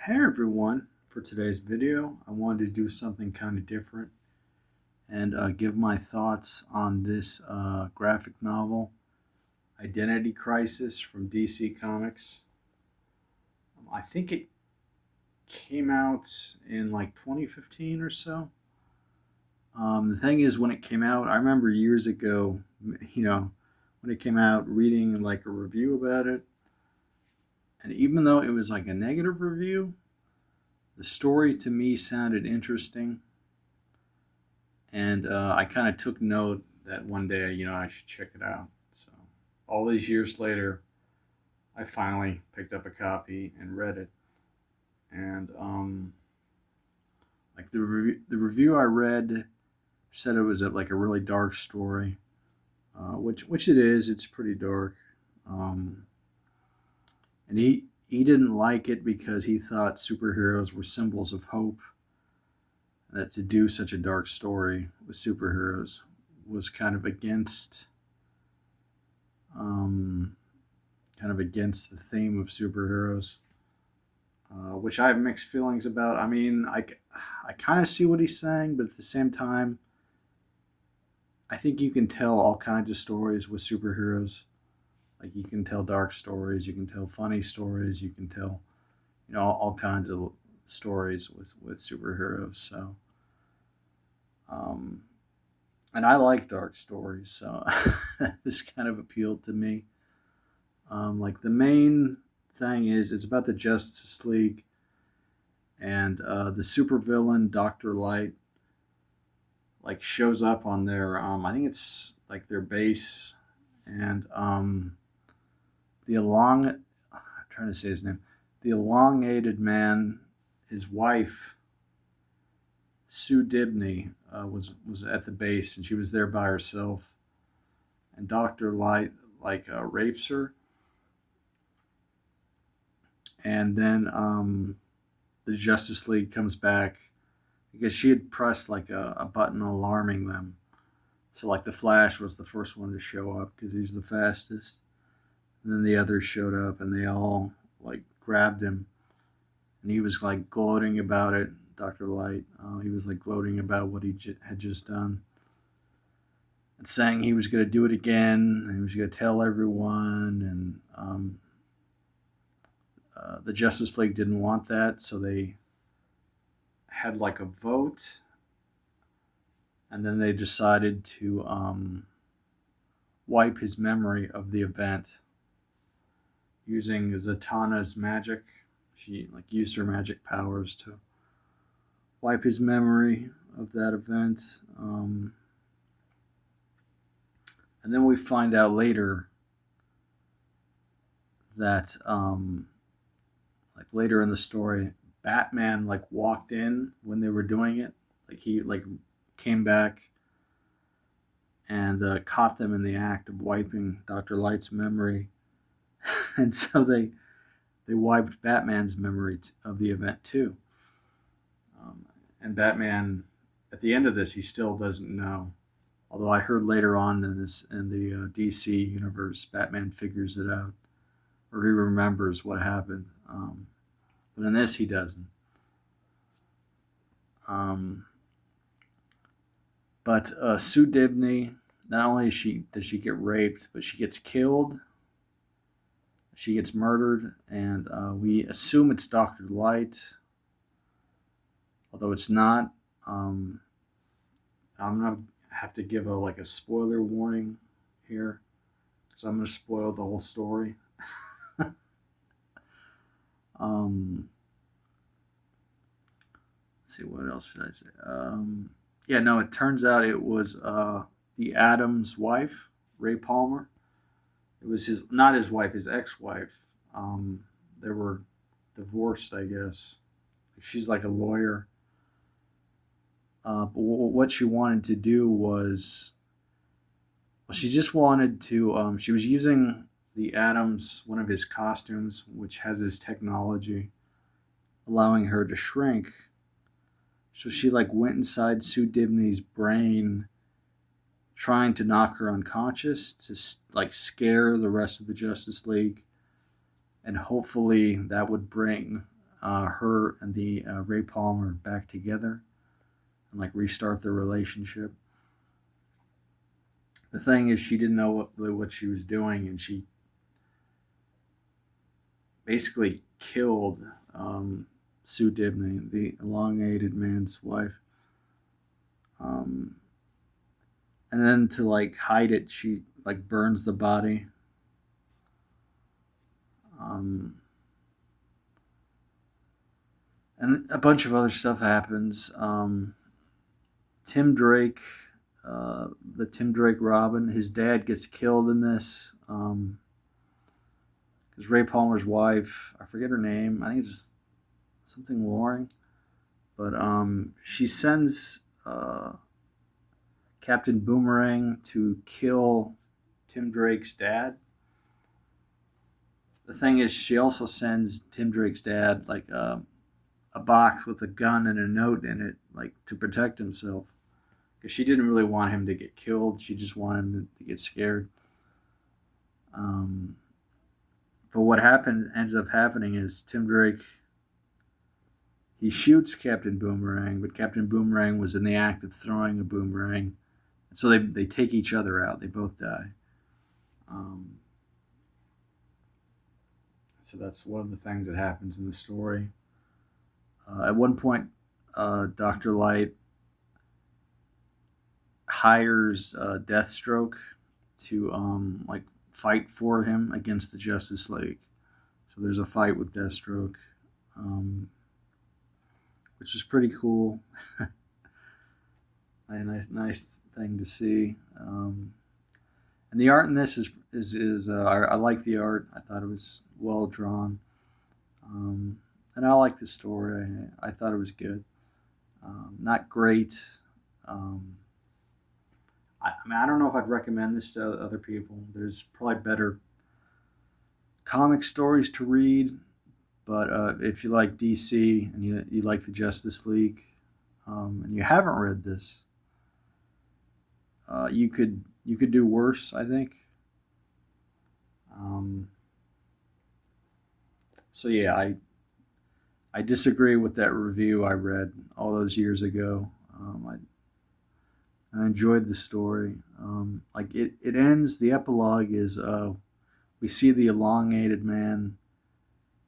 Hey everyone, for today's video, I wanted to do something kind of different and give my thoughts on this graphic novel, Identity Crisis from DC Comics. I think it came out in like 2015 or so. The thing is, when it came out, I remember years ago, when it came out, reading like a review about it. And even though it was like a negative review, the story to me sounded interesting, and I kind of took note that one day, I should check it out. So all these years later, I finally picked up a copy and read it. And like the review I read said it was like a really dark story, which it is. It's pretty dark, um, and he didn't like it because he thought superheroes were symbols of hope. That to do such a dark story with superheroes was um, kind of against the theme of superheroes, which I have mixed feelings about. I mean, I kind of see what he's saying, but at the same time, I think you can tell all kinds of stories with superheroes. Like you can tell dark stories, you can tell funny stories, you can tell, all kinds of stories with superheroes. So, um, and I like dark stories, so this kind of appealed to me. Like the main thing is it's about the Justice League and the supervillain Doctor Light like shows up on their I think it's like their base, and the I'm trying to say his name, the elongated man, his wife Sue Dibney was at the base, and she was there by herself, and Doctor Light like rapes her, and then the Justice League comes back because she had pressed like a button alarming them. So like the Flash was the first one to show up because he's the fastest. And then the others showed up and they all like grabbed him, and he was like gloating about it. Doctor Light, he was like gloating about what he had just done, and saying he was going to do it again, and he was going to tell everyone. And the Justice League didn't want that, so they had like a vote, and then they decided to wipe his memory of the event using Zatanna's magic. She like used her magic powers to wipe his memory of that event. And then we find out later that like later in the story, Batman like walked in when they were doing it. Like he like came back and caught them in the act of wiping Dr. Light's memory, and so they wiped Batman's memory of the event too. Um, and Batman, at the end of this, he still doesn't know. Although I heard later on in the DC universe, Batman figures it out, or he remembers what happened. But in this, he doesn't. Um, but Sue Dibney, not only does she get raped, but she gets killed. She gets murdered, and we assume it's Doctor Light, although it's not. Um, I'm gonna have to give a spoiler warning here, because I'm gonna spoil the whole story. um, let's see, what else should I say? Yeah, no, it turns out it was the Adams wife, Ray Palmer. It was his, not his wife, his ex-wife. They were divorced, I guess. She's like a lawyer. But what she wanted to do was, well, she just wanted to. She was using the Adams, one of his costumes, which has his technology, allowing her to shrink. So she like went inside Sue Dibney's brain, trying to knock her unconscious to like scare the rest of the Justice League, and hopefully that would bring her and the Ray Palmer back together and like restart their relationship. The thing is, she didn't know what she was doing, and she basically killed Sue Dibney, the elongated man's wife. Um, and then to like hide it, she like burns the body. Um, and a bunch of other stuff happens. Tim Drake, the Tim Drake Robin, his dad gets killed in this. Because Ray Palmer's wife, I forget her name. I think it's something Loring, but she sends Captain Boomerang to kill Tim Drake's dad. The thing is, she also sends Tim Drake's dad like a box with a gun and a note in it, like to protect himself, because she didn't really want him to get killed. She just wanted him to get scared. Um, but what ends up happening is Tim Drake, he shoots Captain Boomerang, but Captain Boomerang was in the act of throwing a boomerang, and so they take each other out. They both die. So that's one of the things that happens in the story. At one point, Dr. Light hires Deathstroke to like fight for him against the Justice League. So there's a fight with Deathstroke, which is pretty cool. A nice thing to see. And the art in this is I like the art. I thought it was well drawn, and I like the story. I thought it was good. Not great. I mean, I don't know if I'd recommend this to other people. There's probably better comic stories to read, but if you like DC and you like the Justice League, and you haven't read this, you could do worse, I think. So yeah, I disagree with that review I read all those years ago. I enjoyed the story. Like it ends. The epilogue is we see the elongated man.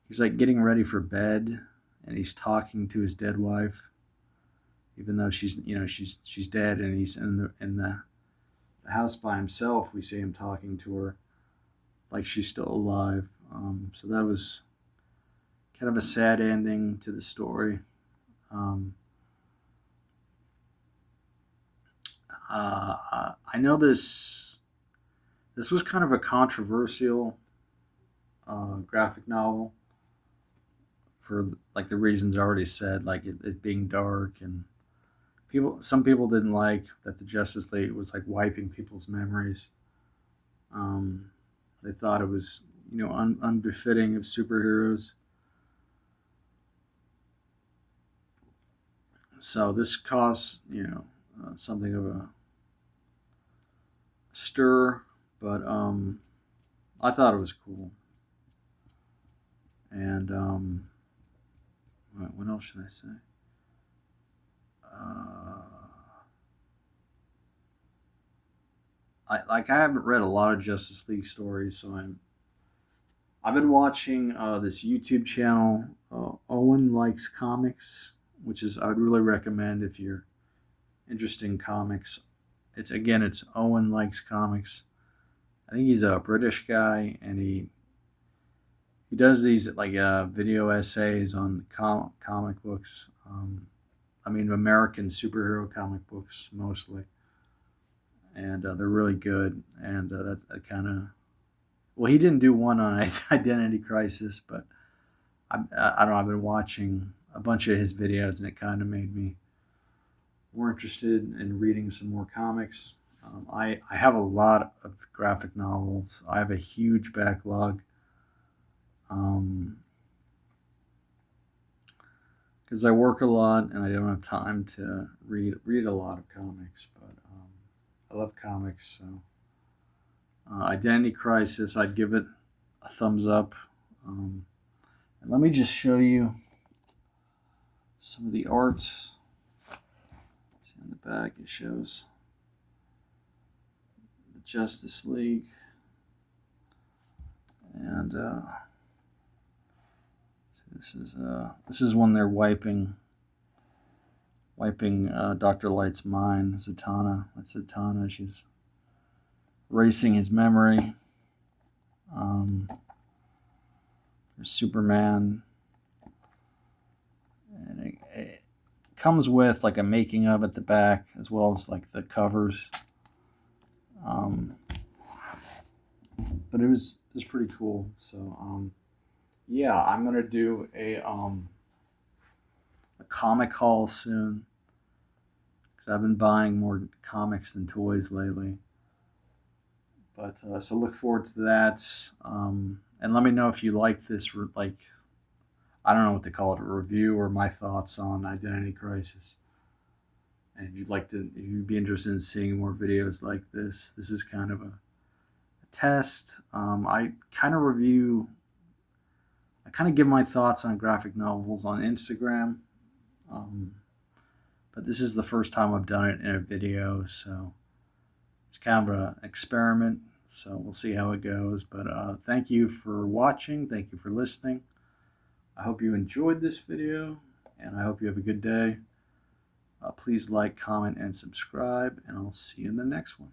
He's like getting ready for bed, and he's talking to his dead wife, even though she's dead, and he's in the house by himself. We see him talking to her like she's still alive. So that was kind of a sad ending to the story. I know this was kind of a controversial graphic novel for like the reasons I already said, like it being dark, and some people didn't like that the Justice League was like wiping people's memories. They thought it was unbefitting of superheroes. So this caused something of a stir, but I thought it was cool. And what else should I say? I haven't read a lot of Justice League stories, so I've been watching this YouTube channel, Owen Likes Comics, which is I would really recommend if you're interested in comics. It's Owen Likes Comics. I think he's a British guy, and he does these like video essays on comic books. I mean, American superhero comic books mostly, and they're really good. And that's kind of well, he didn't do one on Identity Crisis, but I don't know. I've been watching a bunch of his videos, and it kind of made me more interested in reading some more comics. I have a lot of graphic novels. I have a huge backlog. Because I work a lot and I don't have time to read a lot of comics, but I love comics. So Identity Crisis, I'd give it a thumbs up. And let me just show you some of the art. See on the back, it shows the Justice League, and this is when they're wiping Dr. Light's mind. Zatanna, that's Zatanna. She's erasing his memory. There's Superman, and it comes with like a making of at the back, as well as like the covers. But it was pretty cool. So yeah, I'm gonna do a comic haul soon, because I've been buying more comics than toys lately. But so look forward to that. And let me know if you like this, like, I don't know what to call it, a review or my thoughts on Identity Crisis. And if you'd be interested in seeing more videos like this is kind of a test. I kind of give my thoughts on graphic novels on Instagram. But this is the first time I've done it in a video, so it's kind of an experiment. So we'll see how it goes. But thank you for watching. Thank you for listening. I hope you enjoyed this video, and I hope you have a good day. Please like, comment, and subscribe, and I'll see you in the next one.